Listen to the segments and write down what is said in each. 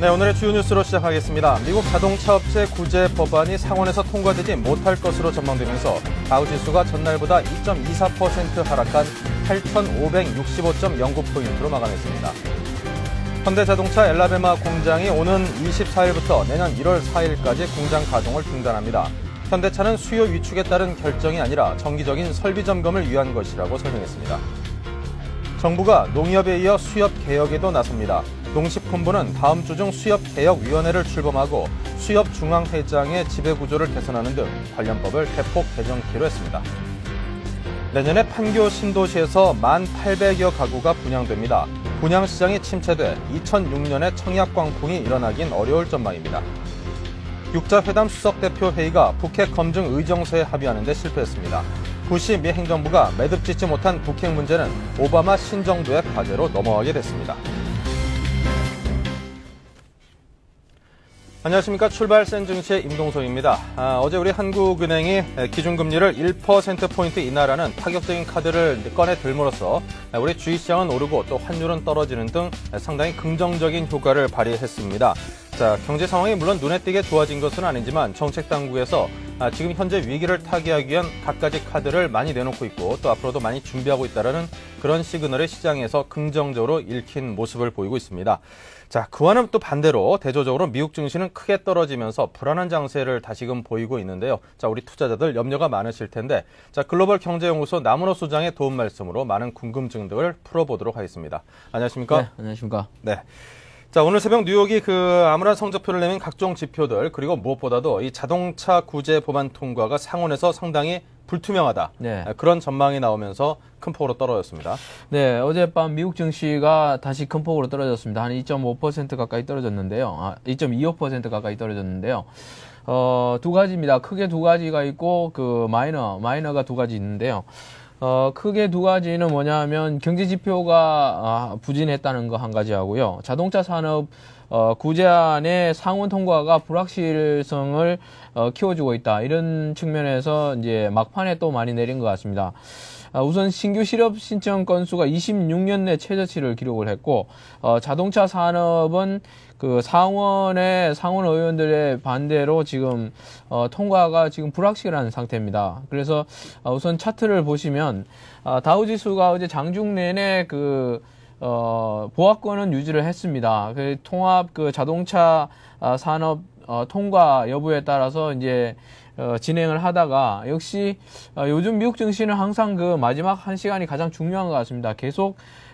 네, 오늘의 주요 뉴스로 시작하겠습니다. 미국 자동차 업체 구제 법안이 상원에서 통과되지 못할 것으로 전망되면서 다우지수가 전날보다 2.24% 하락한 8,565.09포인트로 마감했습니다. 현대자동차 엘라베마 공장이 오는 24일부터 내년 1월 4일까지 공장 가동을 중단합니다. 현대차는 수요 위축에 따른 결정이 아니라 정기적인 설비 점검을 위한 것이라고 설명했습니다. 정부가 농협에 이어 수협 개혁에도 나섭니다. 농식품부는 다음 주 중 수협개혁위원회를 출범하고 수협중앙회장의 지배구조를 개선하는 등 관련법을 대폭 개정키로 했습니다. 내년에 판교 신도시에서 1,800여 가구가 분양됩니다. 분양시장이 침체돼 2006년에 청약광풍이 일어나긴 어려울 전망입니다. 육자회담 수석대표회의가 북핵 검증 의정서에 합의하는 데 실패했습니다. 부시 미 행정부가 매듭짓지 못한 북핵 문제는 오바마 신정부의 과제로 넘어가게 됐습니다. 안녕하십니까. 출발센 증시의 임동석입니다. 어제 우리 한국은행이 기준금리를 1%포인트 인하라는 파격적인 카드를 꺼내 들므로써 우리 주식시장은 오르고 또 환율은 떨어지는 등 상당히 긍정적인 효과를 발휘했습니다. 자, 경제 상황이 물론 눈에 띄게 좋아진 것은 아니지만 정책 당국에서 지금 현재 위기를 타개하기 위한 갖가지 카드를 많이 내놓고 있고 또 앞으로도 많이 준비하고 있다는 그런 시그널을 시장에서 긍정적으로 읽힌 모습을 보이고 있습니다. 자, 그와는 또 반대로 대조적으로 미국 증시는 크게 떨어지면서 불안한 장세를 다시금 보이고 있는데요. 자, 우리 투자자들 염려가 많으실 텐데, 자, 글로벌 경제연구소 남은호 소장의 도움 말씀으로 많은 궁금증들을 풀어보도록 하겠습니다. 안녕하십니까? 네, 안녕하십니까? 네. 자, 오늘 새벽 뉴욕이 암울한 성적표를 내민 각종 지표들, 그리고 무엇보다도 이 자동차 구제 법안 통과가 상원에서 상당히 불투명하다. 네. 그런 전망이 나오면서 큰 폭으로 떨어졌습니다. 네, 어젯밤 미국 증시가 다시 큰 폭으로 떨어졌습니다. 한 2.5% 가까이 떨어졌는데요. 2.25% 가까이 떨어졌는데요. 두 가지입니다. 크게 두 가지가 있고, 마이너가 두 가지 있는데요. 크게 두 가지는 뭐냐 하면 경제 지표가 부진했다는 거 한 가지 하고요. 자동차 산업 구제안의 상원 통과가 불확실성을 키워주고 있다. 이런 측면에서 이제 막판에 또 많이 내린 것 같습니다. 우선 신규 실업 신청 건수가 26년 내 최저치를 기록을 했고, 자동차 산업은 상원 의원들의 반대로 지금, 통과가 지금 불확실한 상태입니다. 그래서, 우선 차트를 보시면, 다우지수가 어제 장중 내내 보합권은 유지를 했습니다. 통합 자동차 산업 통과 여부에 따라서 이제 진행을 하다가 역시 요즘 미국 증시는 항상 마지막 1시간이 가장 중요한 것 같습니다.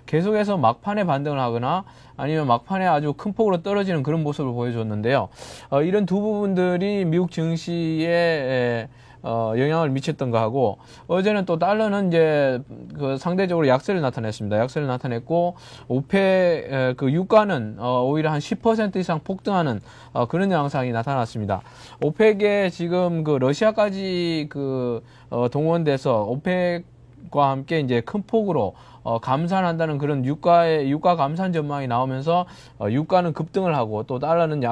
계속해서 막판에 반등을 하거나 아니면 막판에 아주 큰 폭으로 떨어지는 그런 모습을 보여줬는데요. 이런 두 부분들이 미국 증시에 영향을 미쳤던 거 하고, 어제는 또 달러는 이제 상대적으로 약세를 나타냈습니다. 약세를 나타냈고, 오페 유가는 오히려 한 10% 이상 폭등하는 그런 양상이 나타났습니다. 오펙에 지금 러시아까지 동원돼서 오펙과 함께 이제 큰 폭으로 감산한다는 그런 유가 감산 전망이 나오면서 유가는 급등을 하고 또 달러는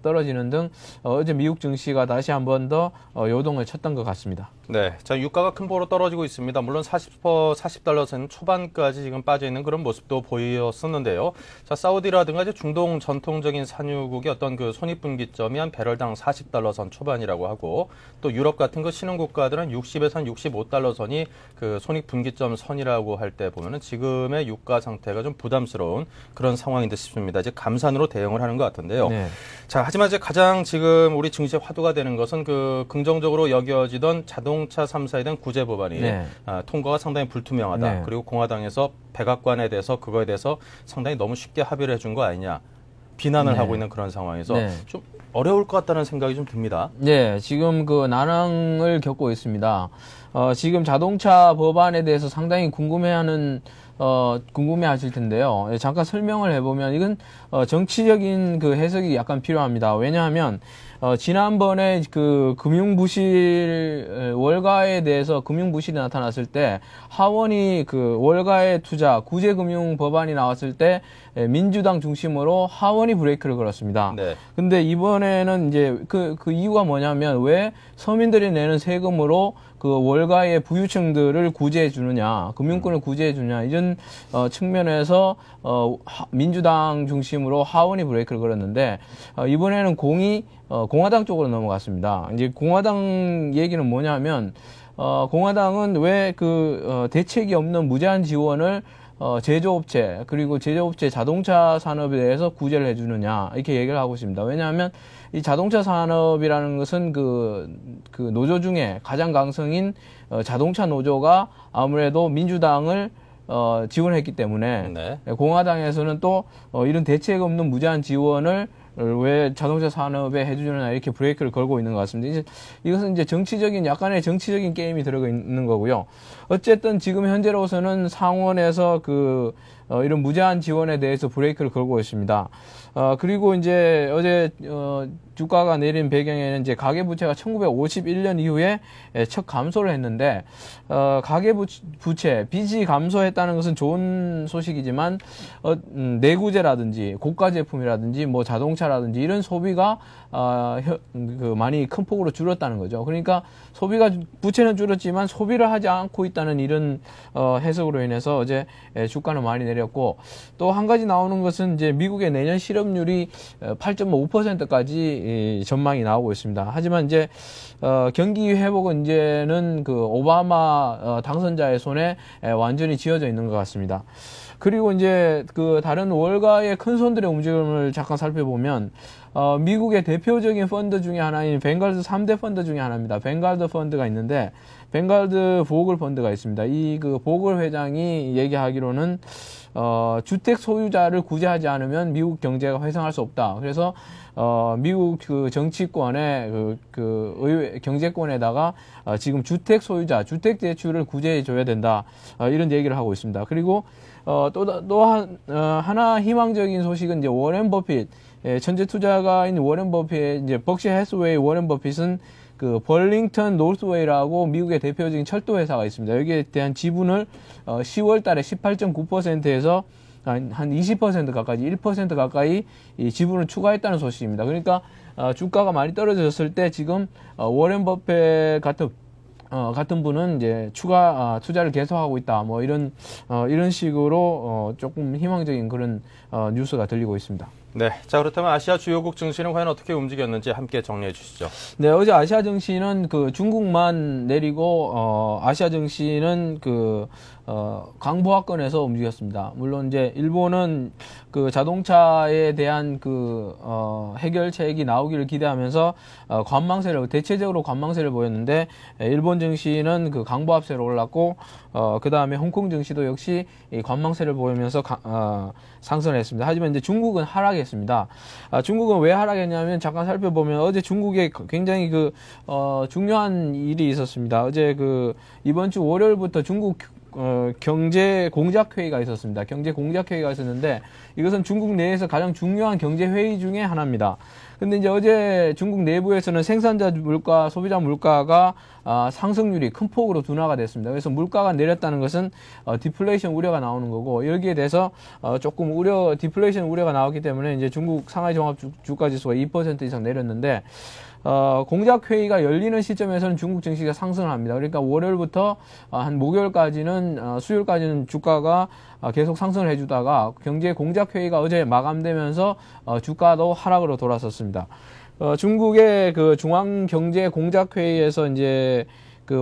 떨어지는 등 어제 미국 증시가 다시 한 번 더 요동을 쳤던 것 같습니다. 네, 자, 유가가 큰 폭으로 떨어지고 있습니다. 물론 40달러 선 초반까지 지금 빠져 있는 그런 모습도 보였었는데요. 자, 사우디라든가 이제 중동 전통적인 산유국의 어떤 손익분기점이 한 배럴당 40달러 선 초반이라고 하고, 또 유럽 같은 신흥 국가들은 60에서 한 65달러 선이 손익분기점 선이라고 할 때 보면은 지금의 유가 상태가 좀 부담스러운 그런 상황인 듯 싶습니다. 이제 감산으로 대응을 하는 것 같은데요. 네. 자, 하지만 이제 가장 지금 우리 증시에 화두가 되는 것은 긍정적으로 여겨지던 자동차 3사에 대한 구제 법안이 통과가 상당히 불투명하다. 네. 그리고 공화당에서 백악관에 대해서 그거에 대해서 상당히 너무 쉽게 합의를 해준 거 아니냐. 비난을 하고 있는 그런 상황에서 좀 어려울 것 같다는 생각이 좀 듭니다. 네, 지금 난항을 겪고 있습니다. 지금 자동차 법안에 대해서 상당히 궁금해하실 텐데요. 잠깐 설명을 해보면 이건 정치적인 해석이 약간 필요합니다. 왜냐하면 지난번에 금융부실 월가에 대해서 금융부실이 나타났을 때 하원이 월가의 투자 구제금융 법안이 나왔을 때 민주당 중심으로 하원이 브레이크를 걸었습니다. 네. 근데 이번에는 이제 그 이유가 뭐냐면 왜 서민들이 내는 세금으로 그 월가의 부유층들을 구제해 주느냐, 금융권을 구제해 주느냐 이런 측면에서 민주당 중심으로 하원이 브레이크를 걸었는데 이번에는 공이 공화당 쪽으로 넘어갔습니다. 이제 공화당 얘기는 뭐냐면 공화당은 왜 대책이 없는 무제한 지원을 제조업체 그리고 제조업체 자동차 산업에 대해서 구제를 해주느냐 이렇게 얘기를 하고 있습니다. 왜냐하면 이 자동차 산업이라는 것은 그 노조 중에 가장 강성인 자동차 노조가 아무래도 민주당을 지원했기 때문에 네. 공화당에서는 또 이런 대책 없는 무제한 지원을 왜 자동차 산업에 해주느냐 이렇게 브레이크를 걸고 있는 것 같습니다. 이것은 이제 약간의 정치적인 게임이 들어가 있는 거고요. 어쨌든 지금 현재로서는 상원에서 이런 무제한 지원에 대해서 브레이크를 걸고 있습니다. 그리고 이제 어제 주가가 내린 배경에는 이제 가계부채가 1951년 이후에 첫 감소를 했는데 가계부채 빚이 감소했다는 것은 좋은 소식이지만 내구재라든지 고가 제품이라든지 뭐 자동차라든지 이런 소비가 많이 큰 폭으로 줄었다는 거죠. 그러니까 부채는 줄었지만 소비를 하지 않고 있다는 이런 해석으로 인해서 어제 주가는 많이 내렸고, 또 한 가지 나오는 것은 이제 미국의 내년 실업률이 8.5%까지 전망이 나오고 있습니다. 하지만 이제 경기 회복은 이제는 오바마 당선자의 손에 완전히 쥐어져 있는 것 같습니다. 그리고 이제 다른 월가의 큰 손들의 움직임을 잠깐 살펴보면 미국의 대표적인 펀드 중에 하나인 뱅갈드 3대 펀드 중에 하나입니다. 뱅갈드 펀드가 있는데 뱅갈드 보글 펀드가 있습니다. 이 보글 회장이 얘기하기로는 주택 소유자를 구제하지 않으면 미국 경제가 회생할 수 없다. 그래서 미국 정치권의 의회 경제권에다가 지금 주택 소유자, 주택 대출을 구제해 줘야 된다. 이런 얘기를 하고 있습니다. 그리고 하나 희망적인 소식은 이제 워렌 버핏, 천재 투자가인 워렌 버핏, 이제 벅시 해스웨이 워렌 버핏은 벌링턴 노스웨이라고 미국의 대표적인 철도 회사가 있습니다. 여기에 대한 지분을 10월 달에 18.9%에서 한 20% 가까이, 1% 가까이 이 지분을 추가했다는 소식입니다. 그러니까 주가가 많이 떨어졌을 때 지금 워렌 버핏 같은 분은 이제 추가 투자를 계속하고 있다. 뭐 이런 식으로 조금 희망적인 그런 뉴스가 들리고 있습니다. 네. 자, 그렇다면 아시아 주요국 증시는 과연 어떻게 움직였는지 함께 정리해 주시죠. 네, 어제 아시아 증시는 중국만 내리고 아시아 증시는 강보합권에서 움직였습니다. 물론 이제 일본은 자동차에 대한 해결책이 나오기를 기대하면서 대체적으로 관망세를 보였는데, 일본 증시는 강보합세로 올랐고 그 다음에 홍콩 증시도 역시 관망세를 보이면서 상승을 했습니다. 하지만 이제 중국은 하락했습니다. 중국은 왜 하락했냐면 잠깐 살펴보면 어제 중국에 굉장히 중요한 일이 있었습니다. 어제 이번 주 월요일부터 중국 경제 공작 회의가 있었습니다. 경제 공작 회의가 있었는데 이것은 중국 내에서 가장 중요한 경제 회의 중에 하나입니다. 근데 이제 어제 중국 내부에서는 생산자 물가, 소비자 물가가 상승률이 큰 폭으로 둔화가 됐습니다. 그래서 물가가 내렸다는 것은 디플레이션 우려가 나오는 거고, 여기에 대해서 조금 디플레이션 우려가 나왔기 때문에 이제 중국 상하이 종합 주가 지수가 2% 이상 내렸는데, 공작 회의가 열리는 시점에서는 중국 증시가 상승을 합니다. 그러니까 월요일부터 한 목요일까지는 수요일까지는 주가가 계속 상승을 해주다가 경제 공작 회의가 어제 마감되면서 주가도 하락으로 돌아섰습니다. 중국의 중앙경제 공작 회의에서 이제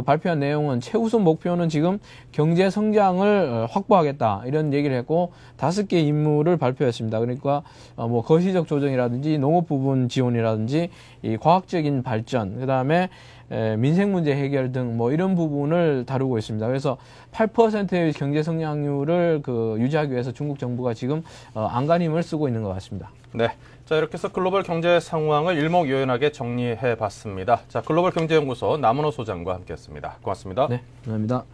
발표한 내용은 최우선 목표는 지금 경제 성장을 확보하겠다, 이런 얘기를 했고 5개 임무를 발표했습니다. 그러니까 거시적 조정이라든지 농업 부분 지원이라든지 이 과학적인 발전, 그다음에 민생 문제 해결 등 이런 부분을 다루고 있습니다. 그래서 8%의 경제 성장률을 유지하기 위해서 중국 정부가 지금 안간힘을 쓰고 있는 것 같습니다. 네. 자, 이렇게 해서 글로벌 경제 상황을 일목요연하게 정리해 봤습니다. 자, 글로벌 경제연구소 남은호 소장과 함께했습니다. 고맙습니다. 네, 감사합니다.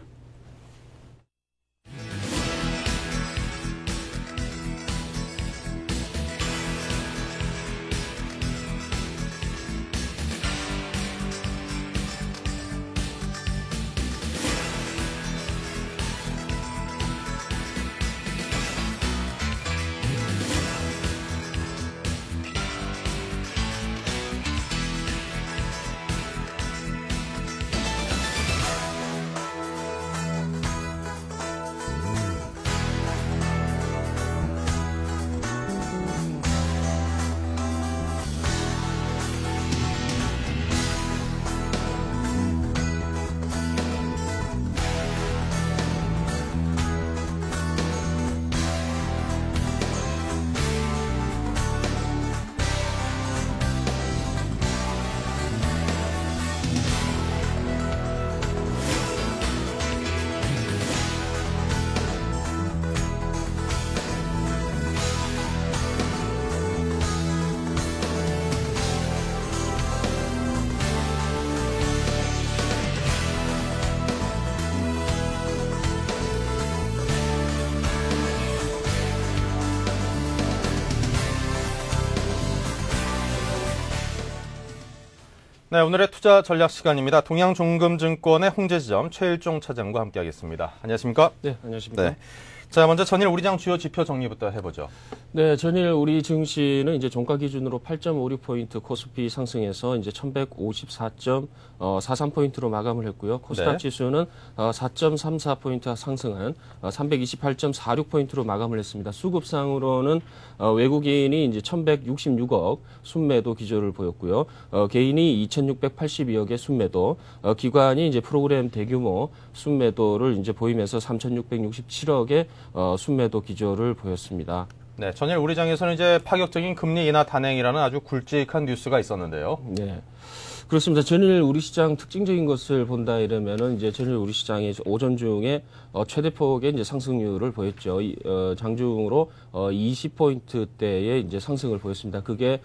네, 오늘의 투자 전략 시간입니다. 동양종금증권의 홍재지점 최일종 차장과 함께하겠습니다. 안녕하십니까? 네, 안녕하십니까? 네. 자, 먼저 전일 우리장 주요 지표 정리부터 해보죠. 네, 전일 우리 증시는 이제 종가 기준으로 8.56포인트 코스피 상승해서 이제 1154.43포인트로 마감을 했고요. 코스닥 네. 지수는 4.34포인트 상승한 328.46포인트로 마감을 했습니다. 수급상으로는 외국인이 이제 1166억 순매도 기조를 보였고요. 개인이 2682억의 순매도, 기관이 이제 프로그램 대규모 순매도를 이제 보이면서 3667억의 순매도 기조를 보였습니다. 네, 전일 우리장에서는 이제 파격적인 금리 인하 단행이라는 아주 굵직한 뉴스가 있었는데요. 네. 그렇습니다. 전일 우리 시장 특징적인 것을 본다 이러면은 이제 전일 우리 시장이 오전 중에 최대폭의 이제 상승률을 보였죠. 장중으로 20포인트대의 이제 상승을 보였습니다. 그게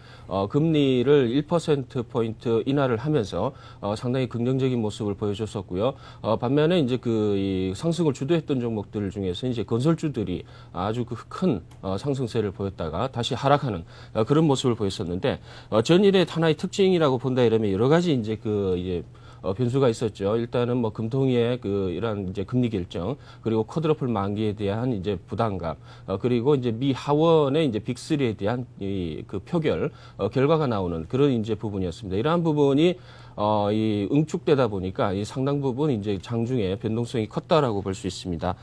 금리를 1%포인트 인하를 하면서 상당히 긍정적인 모습을 보여줬었고요. 반면에 이제 이 상승을 주도했던 종목들 중에서 이제 건설주들이 아주 큰 상승세를 보였다가 다시 하락하는 그런 모습을 보였었는데, 전일의 하나의 특징이라고 본다 이러면 여러 가지 이제 변수가 있었죠. 일단은 뭐 금통위의 이러한 이제 금리 결정, 그리고 쿼드러플 만기에 대한 이제 부담감, 그리고 이제 미 하원의 이제 빅3에 대한 표결 결과가 나오는 그런 이제 부분이었습니다. 이러한 부분이 응축되다 보니까 이 상당 부분 이제 장중에 변동성이 컸다라고 볼 수 있습니다.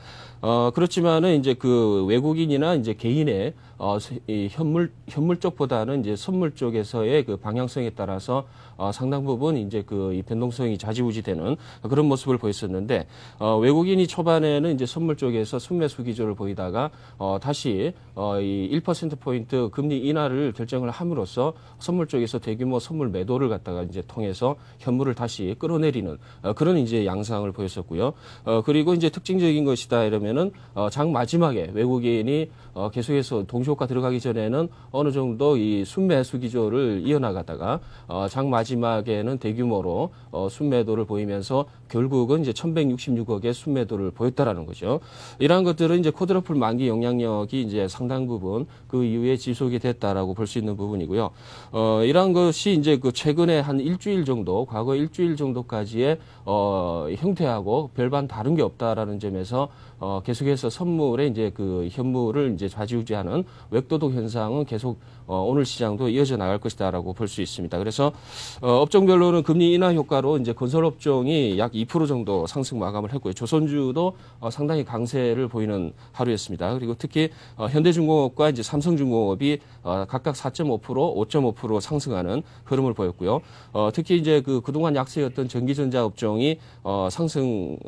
그렇지만은 이제 외국인이나 이제 개인의 이 현물 쪽보다는 이제 선물 쪽에서의 방향성에 따라서 상당 부분 이제 이 변동성이 좌지우지되는 그런 모습을 보였었는데, 외국인이 초반에는 이제 선물 쪽에서 순매수 기조를 보이다가 다시 이 1%포인트 금리 인하를 결정을 함으로써 선물 쪽에서 대규모 선물 매도를 갖다가 이제 통해서 현물을 다시 끌어내리는 그런 이제 양상을 보였었고요. 그리고 이제 특징적인 것이다 이러면은 장 마지막에 외국인이 계속해서 동시효과 들어가기 전에는 어느 정도 이 순매수 기조를 이어나가다가 장 마지막에는 대규모로 순매도를 보이면서 결국은 이제 1166억의 순매도를 보였다라는 거죠. 이러한 것들은 이제 쿼드러플 만기 영향력이 이제 상당 부분 그 이후에 지속이 됐다라고 볼 수 있는 부분이고요. 이러한 것이 이제 최근에 한 일주일 정도, 과거 일주일 정도까지의 형태하고 별반 다른 게 없다라는 점에서 계속해서 선물의 이제 현물을 이제 좌지우지하는 웹도독 현상은 계속 오늘 시장도 이어져 나갈 것이다라고 볼 수 있습니다. 그래서 업종별로는 금리 인하 효과로 이제 건설업종이 약 2% 정도 상승 마감을 했고요. 조선주도 상당히 강세를 보이는 하루였습니다. 그리고 특히 현대중공업과 이제 삼성중공업이 각각 4.5%, 5.5% 상승하는 흐름을 보였고요. 특히 이제 그동안 약세였던 전기전자 업종이 상승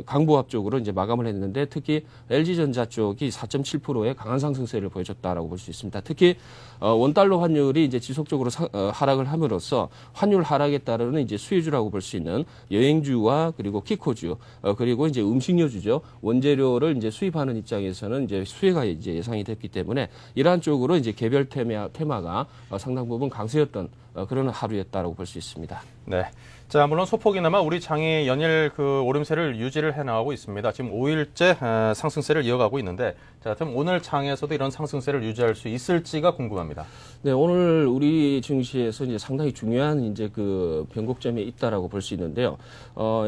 강보합 쪽으로 이제 마감을 했는데, 특히 LG전자 쪽이 4.7%의 강한 상승세를 보여줬다라고 볼 수 있습니다. 특히 원달러 환율이 이제 지속적으로 하락을 함으로써 환율 하락에 따르는 이제 수혜주라고 볼 수 있는 여행주와 그리고 키코주, 그리고 이제 음식료주죠. 원재료를 이제 수입하는 입장에서는 이제 수혜가 이제 예상이 됐기 때문에 이러한 쪽으로 이제 개별 테마가 상당 부분 강세였던 그런 하루였다라고 볼 수 있습니다. 네. 자, 물론 소폭이나마 우리 장이 연일 오름세를 유지를 해나가고 있습니다. 지금 5일째 상승세를 이어가고 있는데, 자, 그럼 오늘 장에서도 이런 상승세를 유지할 수 있을지가 궁금합니다. 네, 오늘 우리 증시에서 이제 상당히 중요한 이제 변곡점에 있다라고 볼 수 있는데요.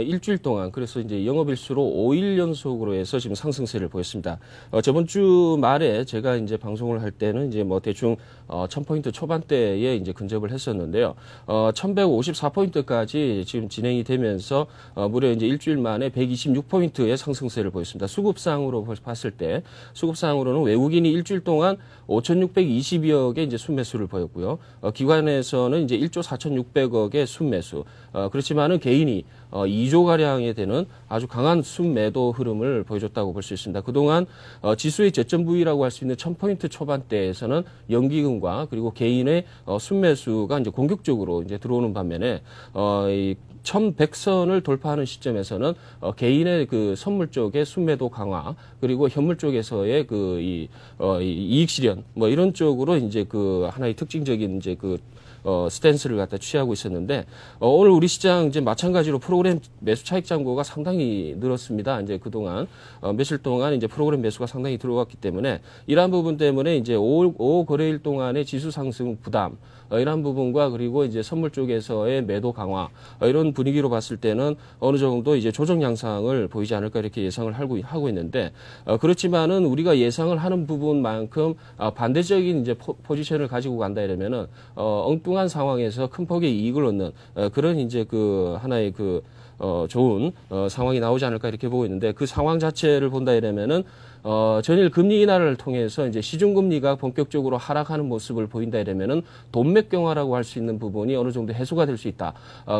일주일 동안, 그래서 이제 영업일수로 5일 연속으로 해서 지금 상승세를 보였습니다. 저번 주 말에 제가 이제 방송을 할 때는 이제 뭐 대충 1000포인트 초반대에 이제 근접을 했었는데요. 1154포인트까지 지금 진행이 되면서 무려 이제 일주일 만에 126포인트의 상승세를 보였습니다. 수급상으로 봤을 때, 수급상으로는 외국인이 일주일 동안 5,622억의 이제 순매수를 보였고요. 기관에서는 이제 1조 4,600억의 순매수. 그렇지만은 개인이 2조 가량에 되는 아주 강한 순매도 흐름을 보여줬다고 볼 수 있습니다. 그동안 지수의 저점 부위라고 할 수 있는 1000포인트 초반대에서는 연기금과 그리고 개인의 순매수가 이제 공격적으로 이제 들어오는 반면에 1100선을 돌파하는 시점에서는 개인의 그 선물 쪽의 순매도 강화 그리고 현물 쪽에서의 그 이익 실현 뭐 이런 쪽으로 이제 그 하나의 특징적인 이제 그 스탠스를 갖다 취하고 있었는데 오늘 우리 시장 이제 마찬가지로 프로그램 매수 차익 잔고가 상당히 늘었습니다. 이제 그동안 며칠 동안 이제 프로그램 매수가 상당히 들어갔기 때문에 이러한 부분 때문에 이제 5 거래일 동안의 지수 상승 부담 이러한 부분과 그리고 이제 선물 쪽에서의 매도 강화 이런 분위기로 봤을 때는 어느 정도 이제 조정 양상을 보이지 않을까 이렇게 예상을 하고 있는데 그렇지만은 우리가 예상을 하는 부분만큼 반대적인 이제 포지션을 가지고 간다 이러면은 엉뚱한 상황에서 큰 폭의 이익을 얻는 그런 이제 그 하나의 그 좋은 상황이 나오지 않을까 이렇게 보고 있는데 그 상황 자체를 본다 이러면은 전일 금리 인하를 통해서 이제 시중금리가 본격적으로 하락하는 모습을 보인다 이러면은 돈맥 경화라고 할 수 있는 부분이 어느 정도 해소가 될 수 있다.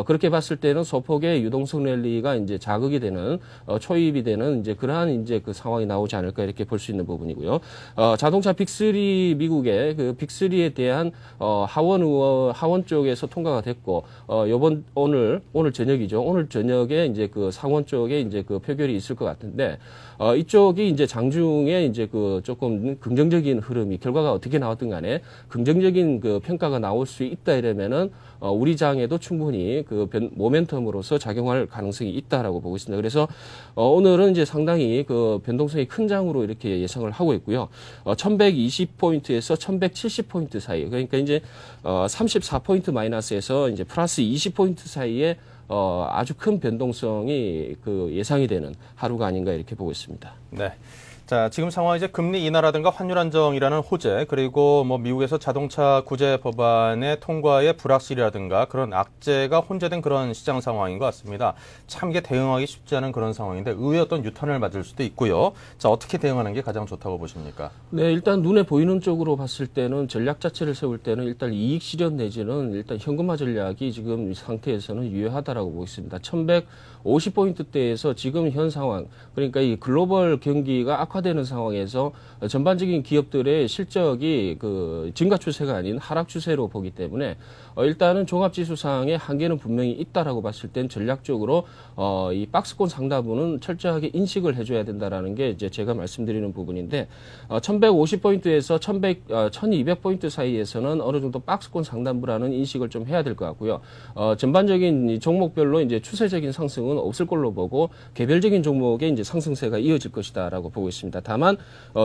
그렇게 봤을 때는 소폭의 유동성 랠리가 이제 자극이 되는 초입이 되는 이제 그러한 이제 그 상황이 나오지 않을까 이렇게 볼 수 있는 부분이고요. 자동차 빅3 미국의 그 빅3에 대한 하원 쪽에서 통과가 됐고 오늘 저녁이죠. 오늘 저녁에 이제 그 상원 쪽에 이제 그 표결이 있을 것 같은데 이쪽이 이제 장중에 이제 그 조금 긍정적인 흐름이 결과가 어떻게 나왔든 간에 긍정적인 그 평가가 나올 수 있다 이러면은 우리 장에도 충분히 그 모멘텀으로서 작용할 가능성이 있다라고 보고 있습니다. 그래서 오늘은 이제 상당히 그 변동성이 큰 장으로 이렇게 예상을 하고 있고요. 1120포인트에서 1170포인트 사이 그러니까 이제 34포인트 마이너스에서 이제 플러스 20포인트 사이에 아주 큰 변동성이 그 예상이 되는 하루가 아닌가 이렇게 보고 있습니다. 네. 자, 지금 상황 이제 금리 인하라든가 환율 안정이라는 호재, 그리고 뭐 미국에서 자동차 구제 법안의 통과의 불확실이라든가 그런 악재가 혼재된 그런 시장 상황인 것 같습니다. 참 이게 대응하기 쉽지 않은 그런 상황인데 의외의 어떤 유탄을 맞을 수도 있고요. 자, 어떻게 대응하는 게 가장 좋다고 보십니까? 네, 일단 눈에 보이는 쪽으로 봤을 때는 전략 자체를 세울 때는 일단 이익 실현 내지는 일단 현금화 전략이 지금 이 상태에서는 유효하다라고 보고 있습니다. 1150포인트대에서 지금 현 상황, 그러니까 이 글로벌 경기가 악화되는 상황에서 전반적인 기업들의 실적이 그 증가 추세가 아닌 하락 추세로 보기 때문에 일단은 종합지수상의 한계는 분명히 있다라고 봤을 땐 전략적으로 이 박스권 상단부는 철저하게 인식을 해줘야 된다라는 게 이제 제가 말씀드리는 부분인데 1150포인트에서 1200포인트 사이에서는 어느 정도 박스권 상단부라는 인식을 좀 해야 될 것 같고요. 전반적인 종목별로 이제 추세적인 상승은 없을 걸로 보고 개별적인 종목의 이제 상승세가 이어질 것이다라고 보고 있습니다. 다만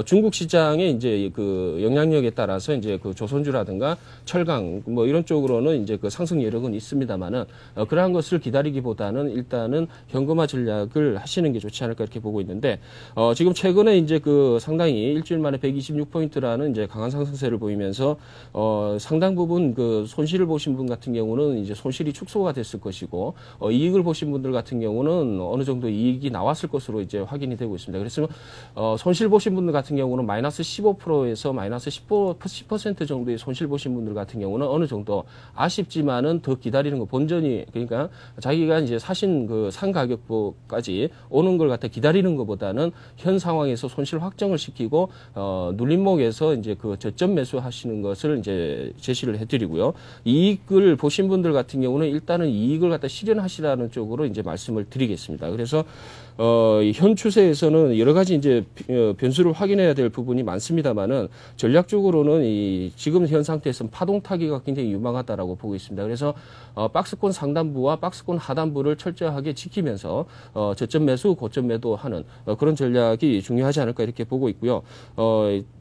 중국 시장의 이제 그 영향력에 따라서 이제 그 조선주라든가 철강 뭐 이런 쪽으로는 이제 그 상승 여력은 있습니다만은 그러한 것을 기다리기보다는 일단은 현금화 전략을 하시는 게 좋지 않을까 이렇게 보고 있는데 지금 최근에 이제 그 상당히 일주일 만에 126포인트라는 이제 강한 상승세를 보이면서 상당 부분 그 손실을 보신 분 같은 경우는 이제 손실이 축소가 됐을 것이고 이익을 보신 분들 같은 경우는 어느 정도 이익이 나왔을 것으로 이제 확인이 되고 있습니다. 그래서 손실 보신 분들 같은 경우는 마이너스 15%에서 마이너스 10% 정도의 손실 보신 분들 같은 경우는 어느 정도 아쉽지만은 더 기다리는 거 본전이 그러니까 자기가 이제 사신 그 산 가격까지 오는 걸 갖다 기다리는 것보다는 현 상황에서 손실 확정을 시키고 눌림목에서 이제 그 저점 매수하시는 것을 이제 제시를 해드리고요. 이익을 보신 분들 같은 경우는 일단은 이익을 갖다 실현하시라는 쪽으로 이제 말씀을 드리겠습니다. 그래서 현 추세에서는 여러 가지 이제 변수를 확인해야 될 부분이 많습니다만은 전략적으로는 이 지금 현 상태에서는 파동 타기가 굉장히 유망하다라고 보고 있습니다. 그래서 박스권 상단부와 박스권 하단부를 철저하게 지키면서 저점 매수, 고점 매도하는 그런 전략이 중요하지 않을까 이렇게 보고 있고요.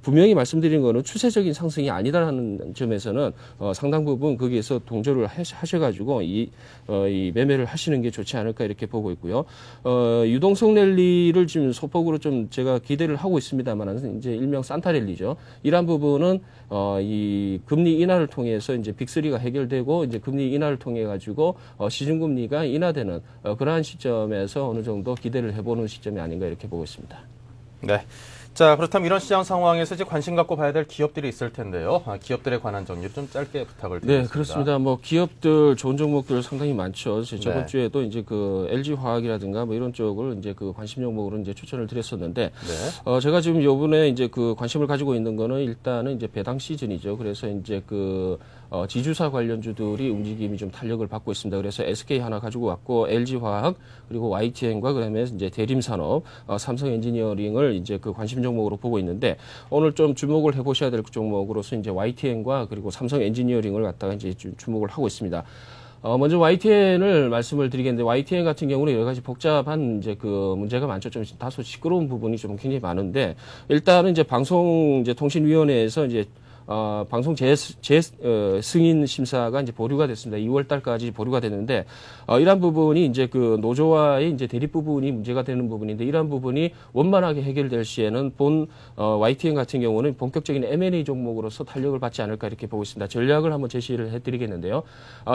분명히 말씀드린 거는 추세적인 상승이 아니다라는 점에서는 상당 부분 거기에서 동조를 하셔가지고 이 매매를 하시는 게 좋지 않을까 이렇게 보고 있고요. 유동성 랠리를 지금 소폭으로 좀 제가 기대를 하고 있습니다만 이제 일명 산타 랠리죠. 이러한 부분은 이 금리 인하를 통해서 이제 빅3가 해결되고 이제 금리 인하를 통해 가지고 시중금리가 인하되는 그러한 시점에서 어느 정도 기대를 해보는 시점이 아닌가 이렇게 보고 있습니다. 네. 자, 그렇다면 이런 시장 상황에서 이제 관심 갖고 봐야 될 기업들이 있을 텐데요. 저들에 관한 정리를 좀 짧게 부탁을 드리겠습니다. 네, 그렇습니다. 뭐 기업들 좋은 종목들 상당히 많죠. 저번 네. 주에도 이제 그 LG 화학이라든가 뭐 이런 쪽을 이제 그 관심 종목으로 이제 추천을 드렸었는데, 네. 제가 지금 요번에 이제 그 관심을 가지고 있는 거는 일단은 이제 배당 시즌이죠. 그래서 이제 그 지주사 관련주들이 움직임이 좀 탄력을 받고 있습니다. 그래서 SK 하나 가지고 왔고, LG 화학 그리고 YTN과 그다음에 이제 대림산업, 삼성 엔지니어링을 이제 그 관심 종목으로 보고 있는데, 오늘 좀 주목을 해보셔야 될 종목으로서 이제 YTN과 그리고 삼성 엔지니어링을 갖다가 이제 주목을 하고 있습니다. 먼저 YTN을 말씀을 드리겠는데, YTN 같은 경우는 여러 가지 복잡한 이제 그 문제가 많죠. 좀 다소 시끄러운 부분이 좀 굉장히 많은데, 일단은 이제 방송통신위원회에서 이제 방송 승인 심사가 이제 보류가 됐습니다. 2월 달까지 보류가 됐는데, 이러한 부분이 이제 그 노조와의 이제 대립 부분이 문제가 되는 부분인데, 이러한 부분이 원만하게 해결될 시에는 YTN 같은 경우는 본격적인 M&A 종목으로서 탄력을 받지 않을까 이렇게 보고 있습니다. 전략을 한번 제시를 해드리겠는데요.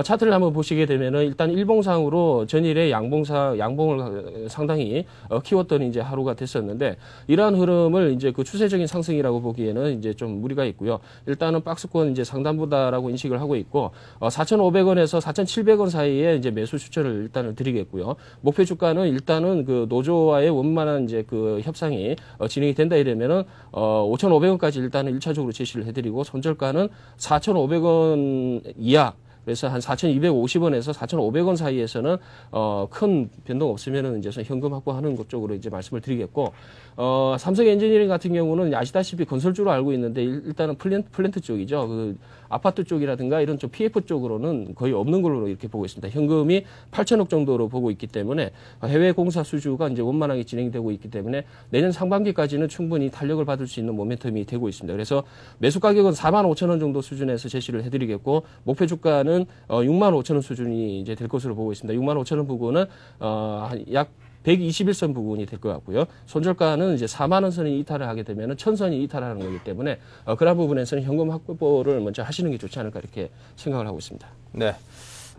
차트를 한번 보시게 되면은 일단 일봉상으로 전일에 양봉을 상당히 키웠던 이제 하루가 됐었는데, 이러한 흐름을 이제 그 추세적인 상승이라고 보기에는 이제 좀 무리가 있고요. 일단은 박스권 이제 상단부다라고 인식을 하고 있고, 4,500원에서 4,700원 사이에 이제 매수 추천을 일단은 드리겠고요. 목표 주가는 일단은 그 노조와의 원만한 이제 그 협상이 진행이 된다 이러면은 5,500원까지 일단은 1차적으로 제시를 해드리고, 손절가는 4,500원 이하. 그래서 한 4,250원에서 4,500원 사이에서는 큰 변동 없으면은 이제 현금 확보하는 것 쪽으로 이제 말씀을 드리겠고, 삼성 엔지니어링 같은 경우는 아시다시피 건설주로 알고 있는데, 일단은 플랜트 쪽이죠. 그 아파트 쪽이라든가 이런 쪽 PF 쪽으로는 거의 없는 걸로 이렇게 보고 있습니다. 현금이 8천억 정도로 보고 있기 때문에, 해외 공사 수주가 이제 원만하게 진행되고 있기 때문에 내년 상반기까지는 충분히 탄력을 받을 수 있는 모멘텀이 되고 있습니다. 그래서 매수 가격은 45,000원 정도 수준에서 제시를 해드리겠고, 목표 주가는 65,000원 수준이 이제 될 것으로 보고 있습니다. 65,000원 부근은 약 121선 부분이 될 것 같고요. 손절가는 이제 4만원 선이 이탈을 하게 되면 1,000선이 이탈하는 거기 때문에 그런 부분에서는 현금 확보를 먼저 하시는 게 좋지 않을까 이렇게 생각을 하고 있습니다. 네.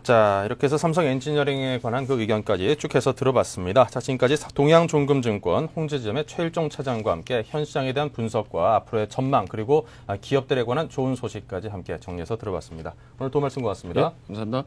자, 이렇게 해서 삼성 엔지니어링에 관한 그 의견까지 쭉 해서 들어봤습니다. 자, 지금까지 동양종금증권 홍지점의 최일종 차장과 함께 현 시장에 대한 분석과 앞으로의 전망, 그리고 기업들에 관한 좋은 소식까지 함께 정리해서 들어봤습니다. 오늘 도움 말씀 고맙습니다. 네, 감사합니다.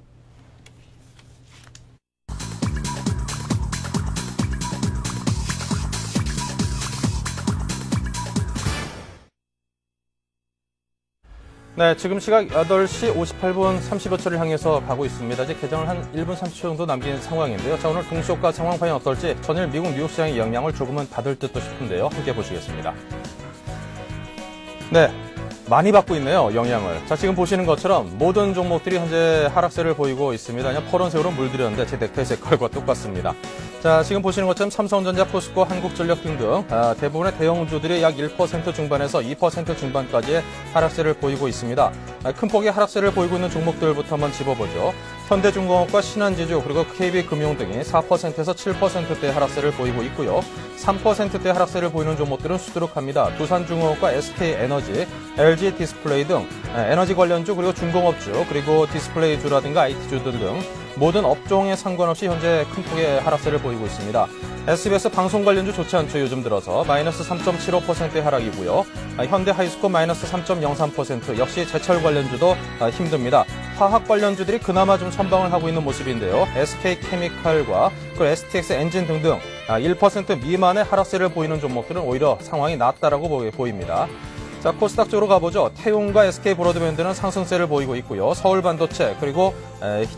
네, 지금 시각 8시 58분 30여 초를 향해서 가고 있습니다. 이제 개장을 한 1분 30초 정도 남긴 상황인데요. 자, 오늘 동시효과 상황 과연 어떨지 전일 미국 뉴욕 시장의 영향을 조금은 받을 듯도 싶은데요. 함께 보시겠습니다. 네, 많이 받고 있네요, 영향을. 자, 지금 보시는 것처럼 모든 종목들이 현재 하락세를 보이고 있습니다. 그냥 퍼런색으로 물들였는데 제 넥타이 색깔과 똑같습니다. 자, 지금 보시는 것처럼 삼성전자, 포스코, 한국전력 등등 대부분의 대형주들이 약 1% 중반에서 2% 중반까지의 하락세를 보이고 있습니다. 큰 폭의 하락세를 보이고 있는 종목들부터 한번 짚어보죠. 현대중공업과 신한지주 그리고 KB금융 등이 4%에서 7%대 하락세를 보이고 있고요. 3%대 하락세를 보이는 종목들은 수두룩합니다. 두산중공업과 SK에너지, LG디스플레이 등 에너지 관련주 그리고 중공업주 그리고 디스플레이주라든가 IT주 등 모든 업종에 상관없이 현재 큰 폭의 하락세를 보이고 있습니다. SBS 방송 관련주 좋지 않죠. 요즘 들어서 마이너스 3.75%의 하락이고요. 현대하이스코 마이너스 3.03%, 역시 제철 관련주도 힘듭니다. 화학 관련주들이 그나마 좀 선방을 하고 있는 모습인데요. SK케미칼과 그 STX 엔진 등등 1% 미만의 하락세를 보이는 종목들은 오히려 상황이 낫다라고 보입니다. 자, 코스닥 쪽으로 가보죠. 태용과 SK브로드밴드는 상승세를 보이고 있고요. 서울반도체 그리고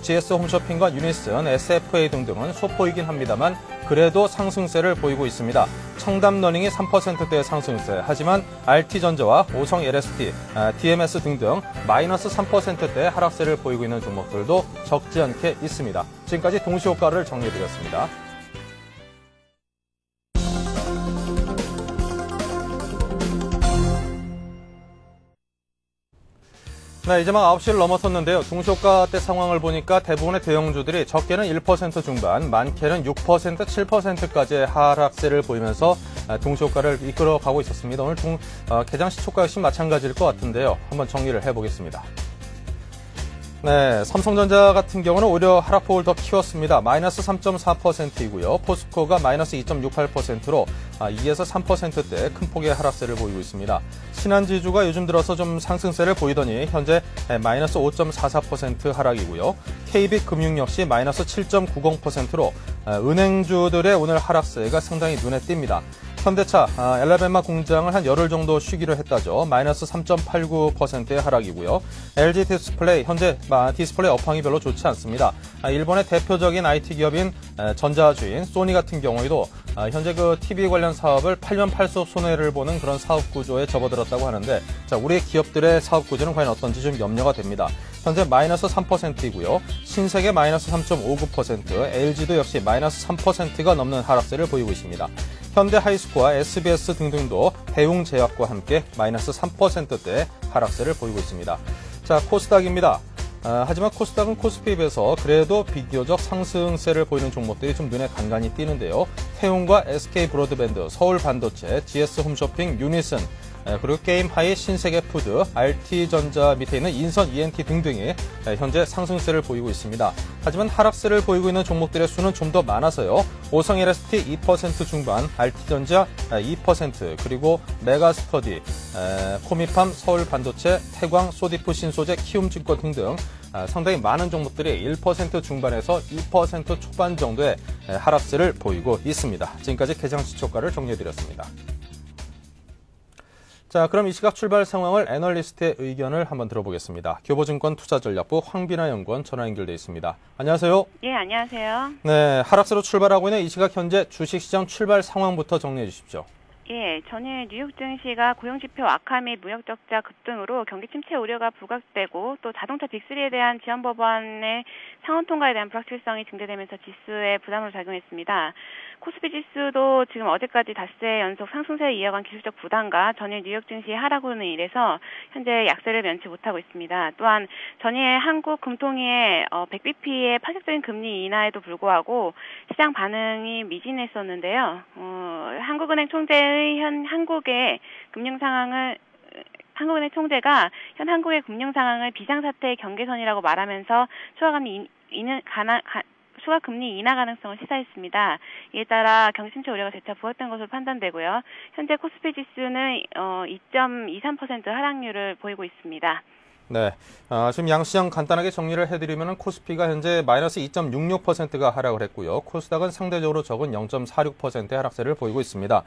GS홈쇼핑과 유니슨, SFA 등등은 소폭이긴 합니다만 그래도 상승세를 보이고 있습니다. 청담러닝이 3%대의 상승세, 하지만 RT전자와 오성 LST, DMS 등등 마이너스 3%대의 하락세를 보이고 있는 종목들도 적지 않게 있습니다. 지금까지 동시효과를 정리해드렸습니다. 네, 이제 막 9시를 넘어섰는데요. 동시효과 때 상황을 보니까 대부분의 대형주들이 적게는 1% 중반, 많게는 6%, 7%까지의 하락세를 보이면서 동시효과를 이끌어가고 있었습니다. 오늘 개장 시초가 역시 마찬가지일 것 같은데요. 한번 정리를 해보겠습니다. 네, 삼성전자 같은 경우는 오히려 하락폭을 더 키웠습니다. 마이너스 3.4%이고요. 포스코가 마이너스 2.68%로 2에서 3%대 큰 폭의 하락세를 보이고 있습니다. 신한지주가 요즘 들어서 좀 상승세를 보이더니 현재 마이너스 5.44% 하락이고요. KB금융 역시 마이너스 7.90%로 은행주들의 오늘 하락세가 상당히 눈에 띕니다. 현대차, 엘라벤마 공장을 한 열흘 정도 쉬기로 했다죠. 마이너스 3.89%의 하락이고요. LG 디스플레이, 현재 디스플레이 업황이 별로 좋지 않습니다. 일본의 대표적인 IT 기업인 전자주인 소니 같은 경우에도 현재 그 TV 관련 사업을 8년 8수 손해를 보는 그런 사업 구조에 접어들었다고 하는데, 자, 우리의 기업들의 사업 구조는 과연 어떤지 좀 염려가 됩니다. 현재 마이너스 3%이고요. 신세계 마이너스 3.59%, LG도 역시 마이너스 3%가 넘는 하락세를 보이고 있습니다. 현대 하이스코어, SBS 등등도 대웅제약과 함께 마이너스 3%대 하락세를 보이고 있습니다. 자, 코스닥입니다. 하지만 코스닥은 코스피에 비해서 그래도 비교적 상승세를 보이는 종목들이 좀 눈에 간간히 띄는데요. 태웅과 SK브로드밴드, 서울반도체, GS홈쇼핑, 유니슨, 그리고 게임하이, 신세계푸드, RT전자 밑에 있는 인선, ENT 등등이 현재 상승세를 보이고 있습니다. 하지만 하락세를 보이고 있는 종목들의 수는 좀 더 많아서요. 오성 LST 2% 중반, RT전자 2%, 그리고 메가스터디, 코미팜, 서울반도체, 태광, 소디프, 신소재, 키움증권 등등 상당히 많은 종목들이 1% 중반에서 2% 초반 정도의 하락세를 보이고 있습니다. 지금까지 개장시초가를 정리해드렸습니다. 자, 그럼 이 시각 출발 상황을 애널리스트의 의견을 한번 들어보겠습니다. 교보증권 투자전략부 황비나 연구원 전화 연결돼 있습니다. 안녕하세요. 예, 안녕하세요. 네, 하락세로 출발하고 있는 이 시각 현재 주식시장 출발 상황부터 정리해 주십시오. 예, 전일 뉴욕 증시가 고용지표 악화 및 무역적자 급등으로 경기 침체 우려가 부각되고 또 자동차 빅3에 대한 지원 법안의 상원 통과에 대한 불확실성이 증대되면서 지수에 부담으로 작용했습니다. 코스피 지수도 지금 어제까지 닷새 연속 상승세를 이어간 기술적 부담과 전일 뉴욕 증시의 하락으로 인해서 현재 약세를 면치 못하고 있습니다. 또한 전일 한국 금통위의 100bp의 파격적인 금리 인하에도 불구하고 시장 반응이 미진했었는데요. 한국은행 총재의 한국의 총재가 현 한국의 금융 상황을 비상사태의 경계선이라고 말하면서 추가 금리 인하 가능성을 시사했습니다. 이에 따라 경기 침체 우려가 재차 부각된 것으로 판단되고요. 현재 코스피 지수는 2.23% 하락률을 보이고 있습니다. 네, 지금 양시장 간단하게 정리를 해드리면 코스피가 현재 마이너스 2.66%가 하락을 했고요. 코스닥은 상대적으로 적은 0.46%의 하락세를 보이고 있습니다.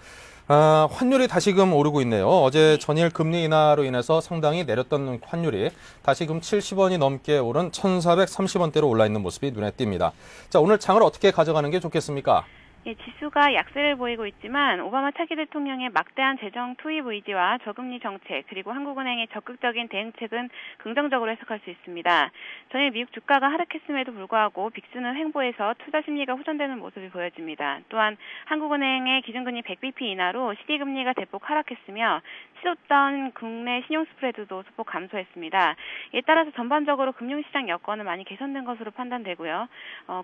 환율이 다시금 오르고 있네요. 어제 전일 금리 인하로 인해서 상당히 내렸던 환율이 다시금 70원이 넘게 오른 1,430원대로 올라 있는 모습이 눈에 띕니다. 자, 오늘 장을 어떻게 가져가는 게 좋겠습니까? 예, 지수가 약세를 보이고 있지만 오바마 차기 대통령의 막대한 재정 투입 의지와 저금리 정책 그리고 한국은행의 적극적인 대응책은 긍정적으로 해석할 수 있습니다. 전일 미국 주가가 하락했음에도 불구하고 빅스는 횡보해서 투자 심리가 호전되는 모습이 보여집니다. 또한 한국은행의 기준금리 100bp 인하로 시기금리가 대폭 하락했으며 치솟던 국내 신용 스프레드도 소폭 감소했습니다. 이에 따라서 전반적으로 금융시장 여건은 많이 개선된 것으로 판단되고요.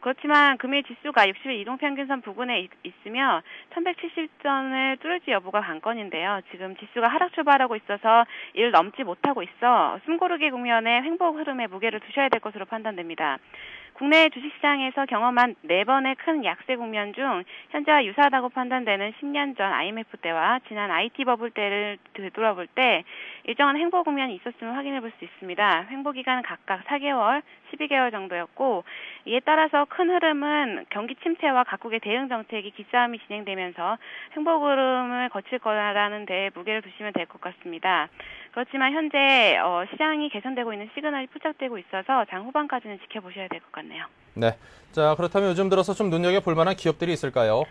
그렇지만 금일 지수가 60일 이동평균선 부근에 있으며 1170선을 뚫을지 여부가 관건인데요. 지금 지수가 하락 출발하고 있어서 이를 넘지 못하고 있어 숨고르기 국면에 횡보 흐름에 무게를 두셔야 될 것으로 판단됩니다. 국내 주식시장에서 경험한 4번의 큰 약세 국면 중 현재와 유사하다고 판단되는 10년 전 IMF 때와 지난 IT 버블 때를 되돌아볼 때 일정한 횡보 국면이 있었음을 확인해 볼 수 있습니다. 횡보 기간은 각각 4개월, 12개월 정도였고 이에 따라서 큰 흐름은 경기 침체와 각국의 대응 정책이 기싸움이 진행되면서 횡보 흐름을 거칠 거라는 데 무게를 두시면 될 것 같습니다. 그렇지만 현재 시장이 개선되고 있는 시그널이 포착되고 있어서 장 후반까지는 지켜보셔야 될 것 같네요. 네, 자, 그렇다면 요즘 들어서 좀 눈여겨볼 만한 기업들이 있을까요?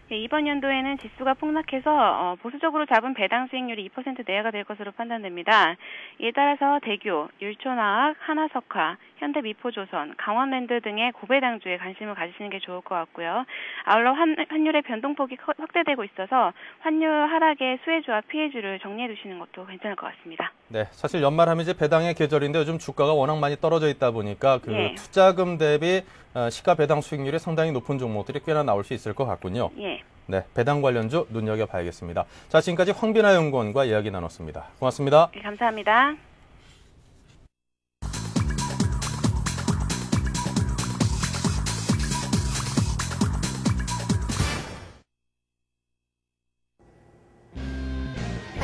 네, 이번 연도에는 지수가 폭락해서 보수적으로 잡은 배당 수익률이 2% 내외가 될 것으로 판단됩니다. 이에 따라서 대교, 율촌화학, 하나석화, 현대미포조선, 강원랜드 등의 고배당주에 관심을 가지시는 게 좋을 것 같고요. 아울러 환율의 변동폭이 확대되고 있어서 환율 하락의 수혜주와 피해주를 정리해 두시는 것도 괜찮을 것 같습니다. 네, 사실 연말하면 이제 배당의 계절인데 요즘 주가가 워낙 많이 떨어져 있다 보니까 예. 투자금 대비 시가 배당 수익률이 상당히 높은 종목들이 꽤나 나올 수 있을 것 같군요. 예. 네, 배당 관련주 눈여겨봐야겠습니다. 자, 지금까지 황비나 연구원과 이야기 나눴습니다. 고맙습니다. 네, 감사합니다.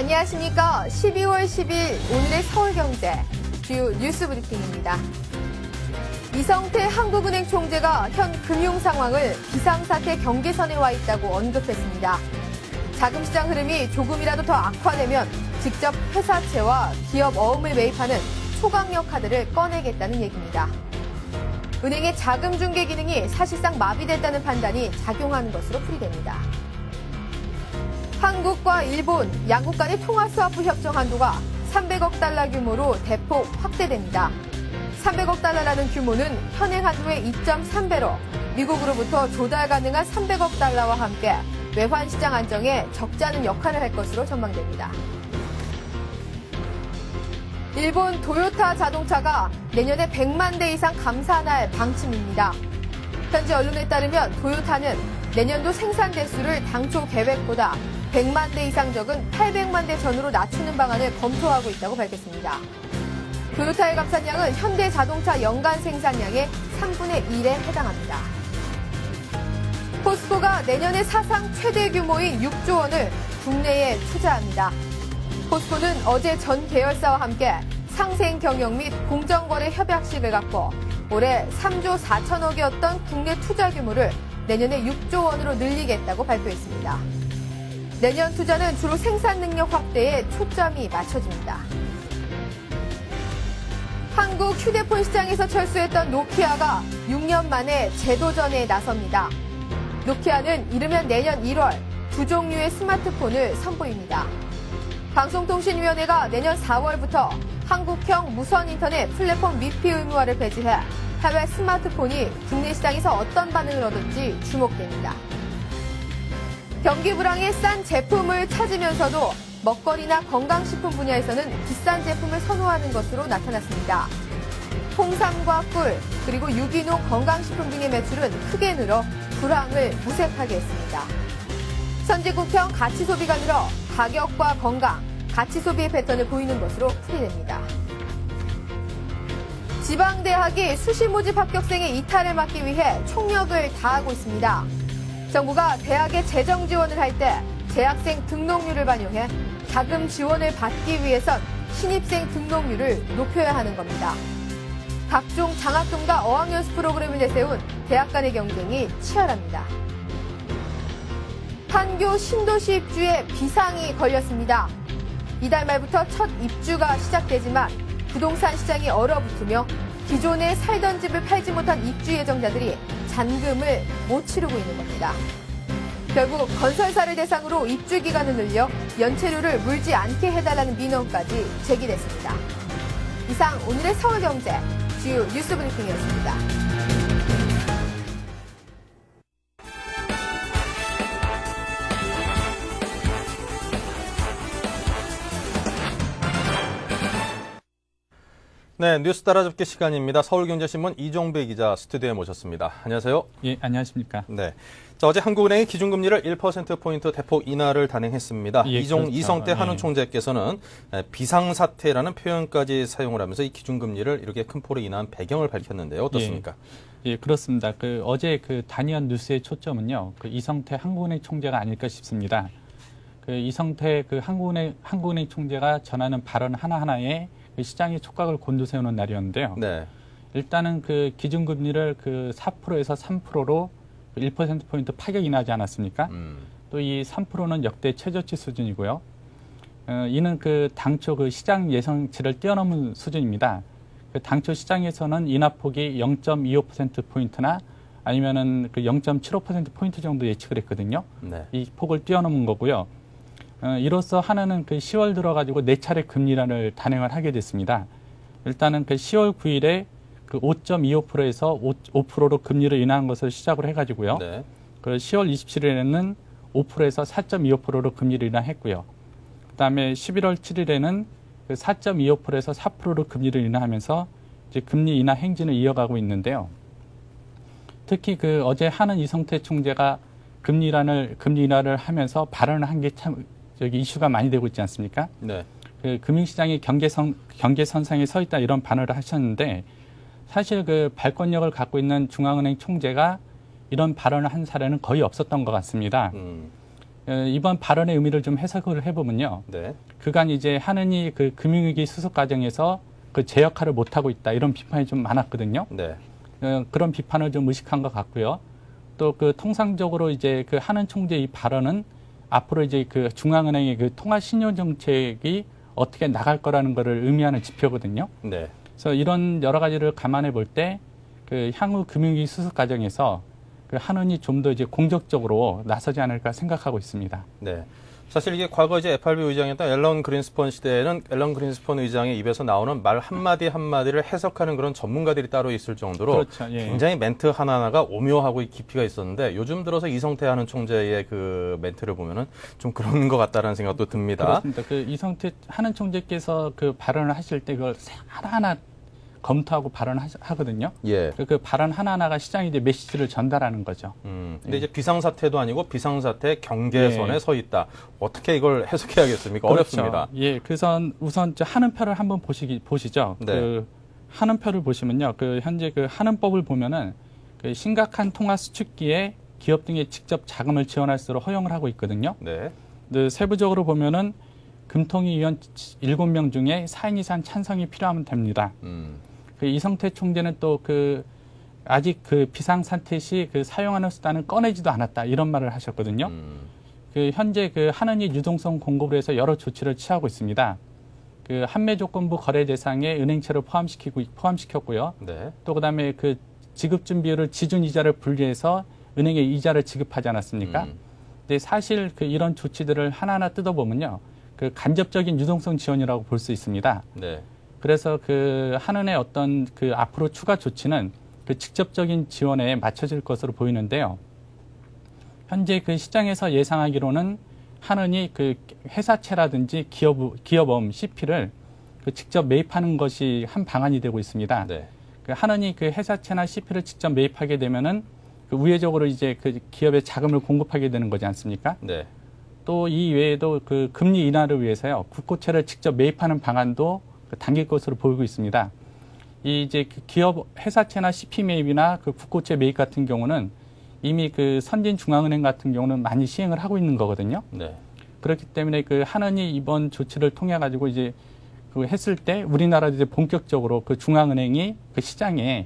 안녕하십니까. 12월 10일 오늘의 서울경제 주요 뉴스 브리핑입니다. 이성태 한국은행 총재가 현 금융 상황을 비상사태 경계선에 와 있다고 언급했습니다. 자금시장 흐름이 조금이라도 더 악화되면 직접 회사채와 기업 어음을 매입하는 초강력 카드를 꺼내겠다는 얘기입니다. 은행의 자금 중개 기능이 사실상 마비됐다는 판단이 작용하는 것으로 풀이됩니다. 한국과 일본 양국 간의 통화스와프 협정 한도가 300억 달러 규모로 대폭 확대됩니다. 300억 달러라는 규모는 현행 한도의 2.3배로 미국으로부터 조달 가능한 300억 달러와 함께 외환 시장 안정에 적지 않은 역할을 할 것으로 전망됩니다. 일본 토요타 자동차가 내년에 100만 대 이상 감산할 방침입니다. 현지 언론에 따르면 토요타는 내년도 생산 대수를 당초 계획보다 100만 대 이상 적은 800만 대 전후로 낮추는 방안을 검토하고 있다고 밝혔습니다. 토요타의 감산량은 현대 자동차 연간 생산량의 3분의 1에 해당합니다. 포스코가 내년에 사상 최대 규모인 6조 원을 국내에 투자합니다. 포스코는 어제 전 계열사와 함께 상생 경영 및 공정거래 협약식을 갖고 올해 3조 4천억이었던 국내 투자 규모를 내년에 6조 원으로 늘리겠다고 발표했습니다. 내년 투자는 주로 생산 능력 확대에 초점이 맞춰집니다. 한국 휴대폰 시장에서 철수했던 노키아가 6년 만에 재도전에 나섭니다. 노키아는 이르면 내년 1월 두 종류의 스마트폰을 선보입니다. 방송통신위원회가 내년 4월부터 한국형 무선 인터넷 플랫폼 미피 의무화를 폐지해 해외 스마트폰이 국내 시장에서 어떤 반응을 얻을지 주목됩니다. 경기 불황에 싼 제품을 찾으면서도 먹거리나 건강식품 분야에서는 비싼 제품을 선호하는 것으로 나타났습니다. 홍삼과 꿀, 그리고 유기농 건강식품 등의 매출은 크게 늘어 불황을 무색하게 했습니다. 선진국형 가치 소비가 늘어 가격과 건강, 가치 소비의 패턴을 보이는 것으로 풀이됩니다. 지방대학이 수시 모집 합격생의 이탈을 막기 위해 총력을 다하고 있습니다. 정부가 대학에 재정 지원을 할 때 재학생 등록률을 반영해 자금 지원을 받기 위해선 신입생 등록률을 높여야 하는 겁니다. 각종 장학금과 어학연수 프로그램을 내세운 대학 간의 경쟁이 치열합니다. 판교 신도시 입주에 비상이 걸렸습니다. 이달 말부터 첫 입주가 시작되지만 부동산 시장이 얼어붙으며 기존에 살던 집을 팔지 못한 입주 예정자들이 잔금을 못 치르고 있는 겁니다. 결국 건설사를 대상으로 입주 기간을 늘려 연체료를 물지 않게 해달라는 민원까지 제기됐습니다. 이상 오늘의 서울경제 주요 뉴스 브리핑이었습니다. 네, 뉴스 따라잡기 시간입니다. 서울경제신문 이종배 기자 스튜디오에 모셨습니다. 안녕하세요. 예, 안녕하십니까. 네. 자, 어제 한국은행이 기준금리를 1%포인트 대폭 인하를 단행했습니다. 예, 그렇죠. 이성태 한은 총재께서는 비상사태라는 표현까지 사용을 하면서 이 기준금리를 이렇게 큰 폭으로 인하한 배경을 밝혔는데요. 어떻습니까? 예, 그렇습니다. 어제 단이한 뉴스의 초점은요, 이성태 한국은행 총재가 아닐까 싶습니다. 이성태 한국은행 총재가 전하는 발언 하나하나에 시장의 촉각을 곤두세우는 날이었는데요. 네. 일단은 기준금리를 4%에서 3%로 1%포인트 파격 인하하지 않았습니까? 또 이 3%는 역대 최저치 수준이고요. 이는 당초 시장 예상치를 뛰어넘은 수준입니다. 당초 시장에서는 인하폭이 0.25%포인트나 아니면은 0.75%포인트 정도 예측을 했거든요. 네. 이 폭을 뛰어넘은 거고요. 이로써 하나는 10월 들어가지고 4차례 금리 인하를 단행을 하게 됐습니다. 일단은 10월 9일에 5.25%에서 5%로 금리를 인하한 것을 시작으로 해가지고요. 네. 10월 27일에는 5%에서 4.25%로 금리를 인하했고요. 그다음에 11월 7일에는 4.25%에서 4%로 금리를 인하하면서 이제 금리 인하 행진을 이어가고 있는데요. 특히 어제 하는 이성태 총재가 금리 인하를 하면서 발언을 한 게 참 이슈가 많이 되고 있지 않습니까? 네. 금융시장이 경계선상에 서 있다 이런 발언을 하셨는데 사실 발권력을 갖고 있는 중앙은행 총재가 이런 발언을 한 사례는 거의 없었던 것 같습니다. 이번 발언의 의미를 좀 해석을 해보면요. 네. 그간 이제 한은이 그 금융위기 수습 과정에서 그 제 역할을 못하고 있다 이런 비판이 좀 많았거든요. 네. 그런 비판을 좀 의식한 것 같고요. 또 그 통상적으로 이제 그 한은 총재 이 발언은 앞으로 이제 그 중앙은행의 그 통화 신용 정책이 어떻게 나갈 거라는 것을 의미하는 지표거든요. 네. 그래서 이런 여러 가지를 감안해 볼 때 그 향후 금융위기 수습 과정에서 그 한은이 좀 더 이제 공격적으로 나서지 않을까 생각하고 있습니다. 네. 사실 이게 과거 이제 FRB 의장이었던 앨런 그린스펀 시대에는 앨런 그린스펀 의장의 입에서 나오는 말 한마디 한마디를 해석하는 그런 전문가들이 따로 있을 정도로 그렇죠. 예. 굉장히 멘트 하나하나가 오묘하고 깊이가 있었는데 요즘 들어서 이성태 하는 총재의 그 멘트를 보면은 좀 그런 것 같다라는 생각도 듭니다. 그렇습니다. 그 이성태 한은 총재께서 그 발언을 하실 때 그걸 하나하나 검토하고 발언하거든요. 예. 그 발언 하나하나가 시장에 이제 메시지를 전달하는 거죠. 근데 이제 비상사태도 아니고 비상사태 경계선에 예. 서 있다. 어떻게 이걸 해석해야겠습니까? 그렇죠. 어렵습니다. 예, 그래서 우선 저 한은표를 한번 보시죠. 네. 그 한은표를 보시면요. 그 현재 그 한은법을 보면은 그 심각한 통화 수축기에 기업 등에 직접 자금을 지원할 수 있도록 허용을 하고 있거든요. 네. 근데 세부적으로 보면은 금통위 위원 7명 중에 4인 이상 찬성이 필요하면 됩니다. 그 이성태 총재는 또 그 아직 그 비상사태 시 그 사용하는 수단을 꺼내지도 않았다 이런 말을 하셨거든요. 그 현재 그 한은이 유동성 공급을 해서 여러 조치를 취하고 있습니다. 그 한매 조건부 거래 대상에 은행채를 포함시켰고요. 네. 또 그다음에 그 지급 준비율을 지준 이자를 분리해서 은행에 이자를 지급하지 않았습니까? 근데 사실 그 이런 조치들을 하나하나 뜯어보면요. 그 간접적인 유동성 지원이라고 볼 수 있습니다. 네. 그래서 그 한은의 어떤 그 앞으로 추가 조치는 그 직접적인 지원에 맞춰질 것으로 보이는데요. 현재 그 시장에서 예상하기로는 한은이 그 회사채라든지 기업어음 CP를 그 직접 매입하는 것이 한 방안이 되고 있습니다. 네. 그 한은이 그 회사채나 CP를 직접 매입하게 되면은 그 우회적으로 이제 그 기업에 자금을 공급하게 되는 거지 않습니까? 네. 또 이 외에도 그 금리 인하를 위해서요 국고채를 직접 매입하는 방안도 당길 것으로 보이고 있습니다. 이 이제 그 기업 회사채나 CP 매입이나 그 국고채 매입 같은 경우는 이미 그 선진 중앙은행 같은 경우는 많이 시행을 하고 있는 거거든요. 네. 그렇기 때문에 그 한은이 이번 조치를 통해 가지고 이제 그 했을 때 우리나라도 이제 본격적으로 그 중앙은행이 그 시장에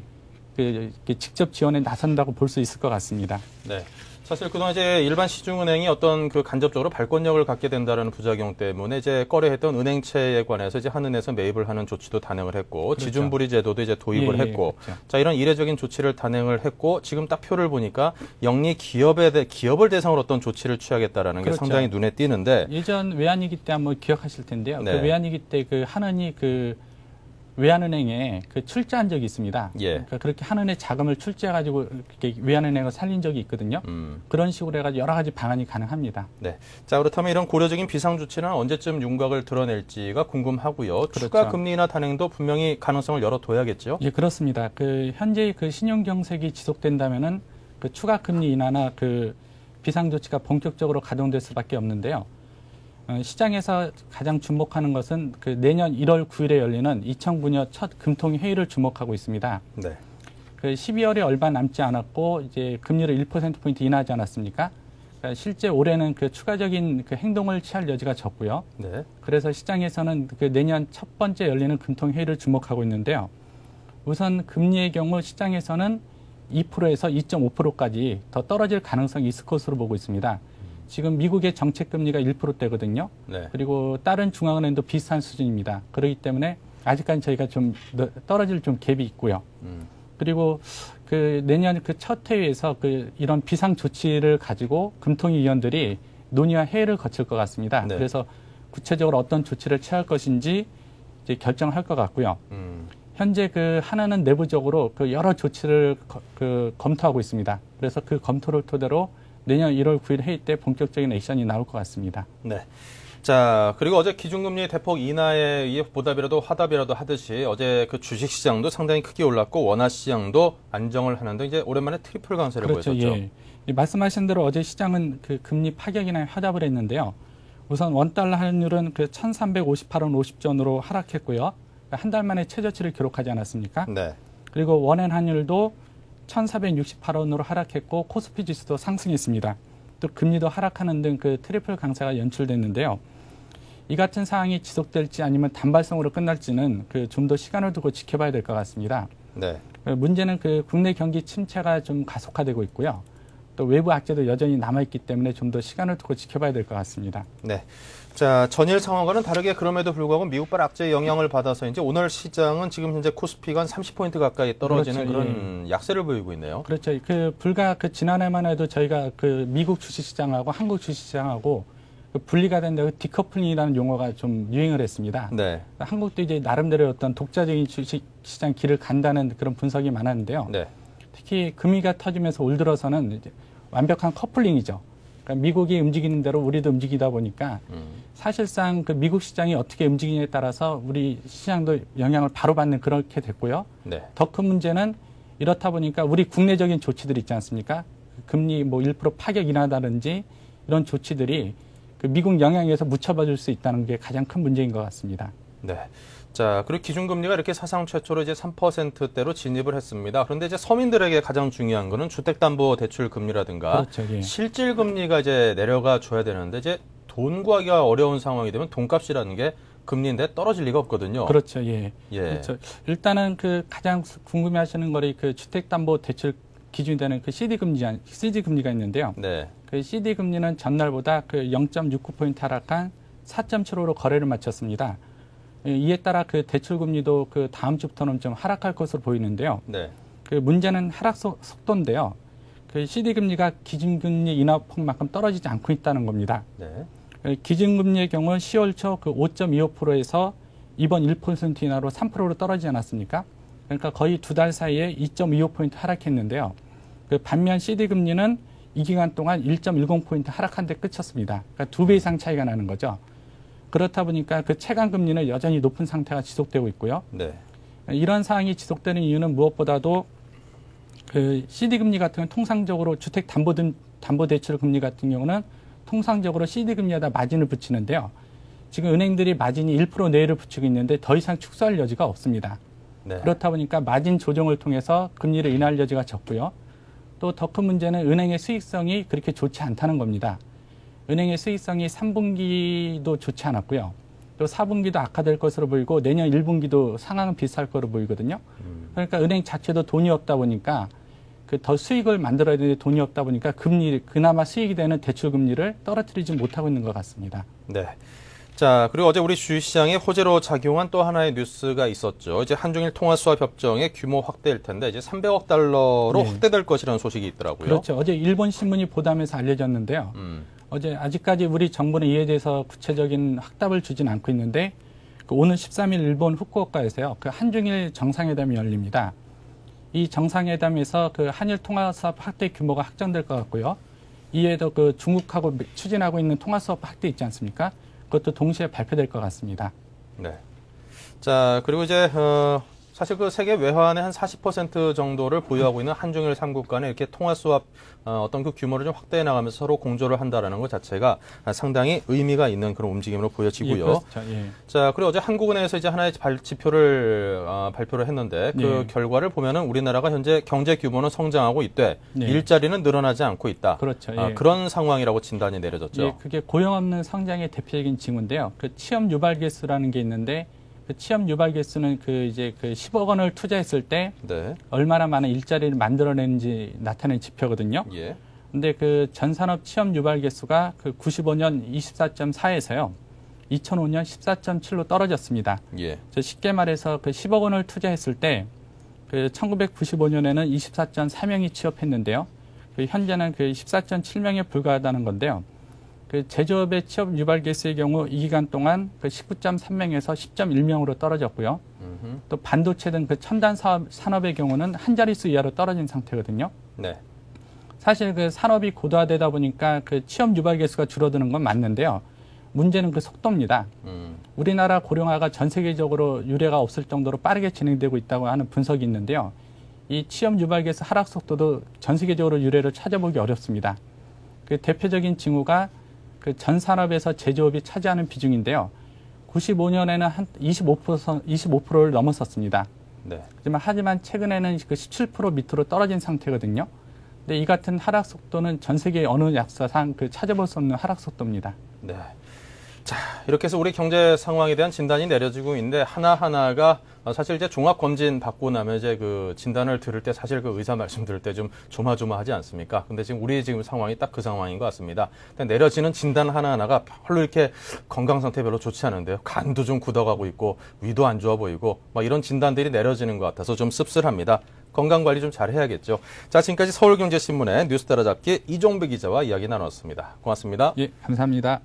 그 직접 지원에 나선다고 볼 수 있을 것 같습니다. 네. 사실 그동안 이제 일반 시중은행이 어떤 그 간접적으로 발권력을 갖게 된다는 부작용 때문에 이제 꺼려했던 은행채에 관해서 이제 한은에서 매입을 하는 조치도 단행을 했고 그렇죠. 지준부리 제도도 이제 도입을 예, 했고 그렇죠. 자 이런 이례적인 조치를 단행을 했고 지금 딱 표를 보니까 영리 기업을 대상으로 어떤 조치를 취하겠다라는 게 그렇죠. 상당히 눈에 띄는데 예전 외환위기 때 한번 기억하실 텐데요. 네. 그 외환위기 때 그 한은이 그 외환은행에 그 출자한 적이 있습니다. 예. 그러니까 그렇게 한은의 자금을 출자해가지고 이렇게 외환은행을 살린 적이 있거든요. 그런 식으로 해가지고 여러 가지 방안이 가능합니다. 네. 자, 그렇다면 이런 고려적인 비상조치는 언제쯤 윤곽을 드러낼지가 궁금하고요. 추가 그렇죠. 금리 인하 단행도 분명히 가능성을 열어둬야겠죠. 예, 그렇습니다. 그 현재 그 신용 경색이 지속된다면은 그 추가 금리 인하나 그 비상 조치가 본격적으로 가동될 수밖에 없는데요. 시장에서 가장 주목하는 것은 그 내년 1월 9일에 열리는 2009년 첫 금통위 회의를 주목하고 있습니다. 네. 그 12월에 얼마 남지 않았고 이제 금리를 1%포인트 인하하지 않았습니까? 그러니까 실제 올해는 그 추가적인 그 행동을 취할 여지가 적고요. 네. 그래서 시장에서는 그 내년 첫 번째 열리는 금통회의를 주목하고 있는데요. 우선 금리의 경우 시장에서는 2%에서 2.5%까지 더 떨어질 가능성이 있을 것으로 보고 있습니다. 지금 미국의 정책 금리가 1%대거든요. 네. 그리고 다른 중앙은행도 비슷한 수준입니다. 그렇기 때문에 아직까지 저희가 좀 떨어질 좀 갭이 있고요. 그리고 그 내년 그 첫 회의에서 그 이런 비상 조치를 가지고 금통위 위원들이 논의와 회의를 거칠 것 같습니다. 네. 그래서 구체적으로 어떤 조치를 취할 것인지 이제 결정할 것 같고요. 현재 그 하나는 내부적으로 그 여러 조치를 검토하고 있습니다. 그래서 그 검토를 토대로 내년 1월 9일 회의 때 본격적인 액션이 나올 것 같습니다. 네. 자, 그리고 어제 기준금리 대폭 인하에 의해 보답이라도 화답이라도 하듯이 어제 그 주식시장도 상당히 크게 올랐고 원화시장도 안정을 하는데 이제 오랜만에 트리플 강세를 그렇죠. 보였었죠. 예. 말씀하신 대로 어제 시장은 그 금리 파격이나 화답을 했는데요. 우선 원달러 환율은 그 1,358원 50전으로 하락했고요. 한 달 만에 최저치를 기록하지 않았습니까? 네. 그리고 원엔 환율도 1,468원으로 하락했고 코스피 지수도 상승했습니다. 또 금리도 하락하는 등 그 트리플 강세가 연출됐는데요. 이 같은 상황이 지속될지 아니면 단발성으로 끝날지는 그 좀 더 시간을 두고 지켜봐야 될 것 같습니다. 네. 문제는 그 국내 경기 침체가 좀 가속화되고 있고요. 또 외부 악재도 여전히 남아있기 때문에 좀 더 시간을 두고 지켜봐야 될 것 같습니다. 네. 자, 전일 상황과는 다르게 그럼에도 불구하고 미국발 악재의 영향을 받아서 이제 오늘 시장은 지금 현재 코스피가 한 30포인트 가까이 떨어지는 그렇죠. 그런 약세를 보이고 있네요. 그렇죠. 불과 지난해만 해도 저희가 그 미국 주식시장하고 한국 주식시장하고 그 분리가 된다고 디커플링이라는 용어가 좀 유행을 했습니다. 네. 한국도 이제 나름대로 어떤 독자적인 주식시장 길을 간다는 그런 분석이 많았는데요. 네. 특히 금리가 터지면서 올 들어서는 이제 완벽한 커플링이죠. 그러니까 미국이 움직이는 대로 우리도 움직이다 보니까 사실상 그 미국 시장이 어떻게 움직이냐에 따라서 우리 시장도 영향을 바로 받는 그렇게 됐고요. 네. 더 큰 문제는 이렇다 보니까 우리 국내적인 조치들 있지 않습니까? 금리 뭐 1% 파격 인하다든지 이런 조치들이 그 미국 영향에서 묻혀봐줄 수 있다는 게 가장 큰 문제인 것 같습니다. 네. 자, 그리고 기준금리가 이렇게 사상 최초로 이제 3%대로 진입을 했습니다. 그런데 이제 서민들에게 가장 중요한 거는 주택담보대출 금리라든가 그렇죠, 예. 실질 금리가 이제 내려가 줘야 되는데 이제 돈 구하기가 어려운 상황이 되면 돈값이라는 게 금리인데 떨어질 리가 없거든요. 그렇죠, 예. 예. 그렇죠. 일단은 그 가장 궁금해하시는 거리 그 주택담보대출 기준이 되는 그 CD 금리가 있는데요. 네. 그 CD 금리는 전날보다 그 0.69포인트 하락한 4.75로 거래를 마쳤습니다. 이에 따라 그 대출 금리도 그 다음 주부터는 좀 하락할 것으로 보이는데요. 네. 그 문제는 하락 속도인데요. 그 CD 금리가 기준금리 인하폭만큼 떨어지지 않고 있다는 겁니다. 네. 기준금리의 경우는 10월 초 그 5.25%에서 이번 1% 인하로 3%로 떨어지지 않았습니까? 그러니까 거의 2달 사이에 2.25포인트 하락했는데요. 그 반면 CD 금리는 이 기간 동안 1.10포인트 하락한 데 그쳤습니다. 그러니까 2배 이상 차이가 나는 거죠. 그렇다 보니까 그 채권 금리는 여전히 높은 상태가 지속되고 있고요. 네. 이런 상황이 지속되는 이유는 무엇보다도 그 CD 금리 같은 경우는 통상적으로 주택 담보대출 금리 같은 경우는 통상적으로 CD 금리에다 마진을 붙이는데요. 지금 은행들이 마진이 1% 내외를 붙이고 있는데 더 이상 축소할 여지가 없습니다. 네. 그렇다 보니까 마진 조정을 통해서 금리를 인하할 여지가 적고요. 또 더 큰 문제는 은행의 수익성이 그렇게 좋지 않다는 겁니다. 은행의 수익성이 3분기도 좋지 않았고요. 또 4분기도 악화될 것으로 보이고 내년 1분기도 상황은 비슷할 거로 보이거든요. 그러니까 은행 자체도 돈이 없다 보니까 그 더 수익을 만들어야 되는데 돈이 없다 보니까 그나마 수익이 되는 대출 금리를 떨어뜨리지 못하고 있는 것 같습니다. 네. 자, 그리고 어제 우리 주식시장에 호재로 작용한 또 하나의 뉴스가 있었죠. 이제 한중일 통화수합 협정의 규모 확대일 텐데 이제 300억 달러로 네. 확대될 것이라는 소식이 있더라고요. 그렇죠. 어제 일본 신문이 보도하면서 알려졌는데요. 어제 아직까지 우리 정부는 이에 대해서 구체적인 확답을 주진 않고 있는데 그 오는 13일 일본 후쿠오카에서요. 그 한중일 정상회담이 열립니다. 이 정상회담에서 그 한일 통화수합 확대 규모가 확정될 것 같고요. 이에도 그 중국하고 추진하고 있는 통화수합 확대 있지 않습니까? 그것도 동시에 발표될 것 같습니다. 네. 자, 그리고 이제 사실 그 세계 외환의 한 40% 정도를 보유하고 있는 한중일 3국 간에 이렇게 통화 수합 어떤 그 규모를 좀 확대해 나가면서 서로 공조를 한다라는 것 자체가 상당히 의미가 있는 그런 움직임으로 보여지고요. 예, 그렇죠. 예. 자, 그리고 어제 한국은행에서 이제 하나의 지표를 발표를 했는데 그 예. 결과를 보면은 우리나라가 현재 경제 규모는 성장하고 있되 예. 일자리는 늘어나지 않고 있다. 그렇죠. 예. 그런 상황이라고 진단이 내려졌죠. 예, 그게 고용 없는 성장의 대표적인 징후인데요. 그 취업 유발 개수라는 게 있는데 그 취업 유발 개수는 그 이제 그 10억 원을 투자했을 때 네. 얼마나 많은 일자리를 만들어내는지 나타내는 지표거든요. 예. 근데 그 전산업 취업 유발 개수가 그 95년 24.4에서요. 2005년 14.7로 떨어졌습니다. 예. 쉽게 말해서 그 10억 원을 투자했을 때 그 1995년에는 24.4명이 취업했는데요. 그 현재는 그 14.7명에 불과하다는 건데요. 그 제조업의 취업 유발 개수의 경우 이 기간 동안 그 19.3명에서 10.1명으로 떨어졌고요. 또 반도체 등 그 첨단 산업의 경우는 한 자릿수 이하로 떨어진 상태거든요. 네. 사실 그 산업이 고도화되다 보니까 그 취업 유발 개수가 줄어드는 건 맞는데요. 문제는 그 속도입니다. 우리나라 고령화가 전 세계적으로 유례가 없을 정도로 빠르게 진행되고 있다고 하는 분석이 있는데요. 이 취업 유발 개수 하락 속도도 전 세계적으로 유례를 찾아보기 어렵습니다. 그 대표적인 징후가 그 전 산업에서 제조업이 차지하는 비중인데요. 95년에는 한 25%를 넘었었습니다. 네. 하지만 최근에는 그 17% 밑으로 떨어진 상태거든요. 근데 이 같은 하락 속도는 전 세계 어느 약사상 찾아볼 수 없는 하락 속도입니다. 네. 자, 이렇게 해서 우리 경제 상황에 대한 진단이 내려지고 있는데 하나하나가 사실 이제 종합 검진 받고 나면 이제 그 진단을 들을 때 사실 그 의사 말씀 들을 때 좀 조마조마하지 않습니까? 근데 지금 우리 지금 상황이 딱 그 상황인 것 같습니다. 내려지는 진단 하나하나가 별로 이렇게 건강 상태 별로 좋지 않은데요. 간도 좀 굳어가고 있고 위도 안 좋아 보이고 막 이런 진단들이 내려지는 것 같아서 좀 씁쓸합니다. 건강 관리 좀 잘 해야겠죠. 자, 지금까지 서울경제신문의 뉴스 따라잡기 이종배 기자와 이야기 나눴습니다. 고맙습니다. 예, 감사합니다.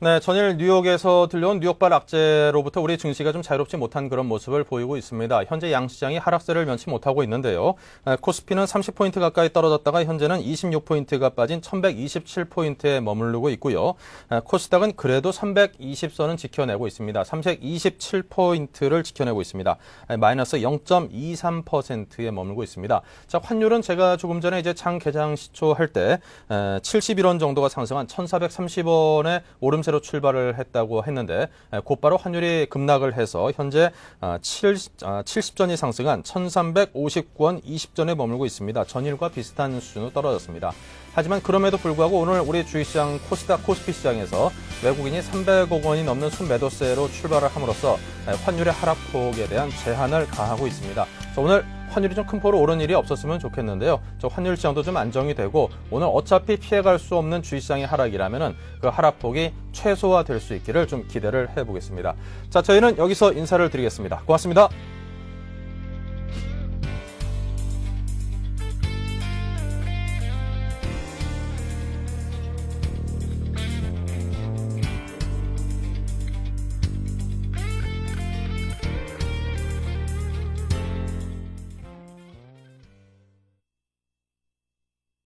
네, 전일 뉴욕에서 들려온 뉴욕발 악재로부터 우리 증시가 좀 자유롭지 못한 그런 모습을 보이고 있습니다. 현재 양시장이 하락세를 면치 못하고 있는데요. 코스피는 30포인트 가까이 떨어졌다가 현재는 26포인트가 빠진 1127포인트에 머무르고 있고요. 코스닥은 그래도 320선은 지켜내고 있습니다. 327포인트를 지켜내고 있습니다. 마이너스 0.23%에 머물고 있습니다. 자, 환율은 제가 조금 전에 이제 장 개장 시초할 때 71원 정도가 상승한 1,430원에 오름세 로 출발을 했다고 했는데 곧바로 환율이 급락을 해서 현재 70전이 상승한 1359원 20전에 머물고 있습니다. 전일과 비슷한 수준으로 떨어졌습니다. 하지만 그럼에도 불구하고 오늘 우리 주식시장 코스닥 코스피 시장에서 외국인이 300억 원이 넘는 순매도세로 출발을 함으로써 환율의 하락폭에 대한 제한을 가하고 있습니다. 오늘 환율이 좀 큰 폭으로 오른 일이 없었으면 좋겠는데요. 환율 시장도 좀 안정이 되고 오늘 어차피 피해갈 수 없는 주식시장의 하락이라면은 그 하락폭이 최소화될 수 있기를 좀 기대를 해보겠습니다. 자, 저희는 여기서 인사를 드리겠습니다. 고맙습니다.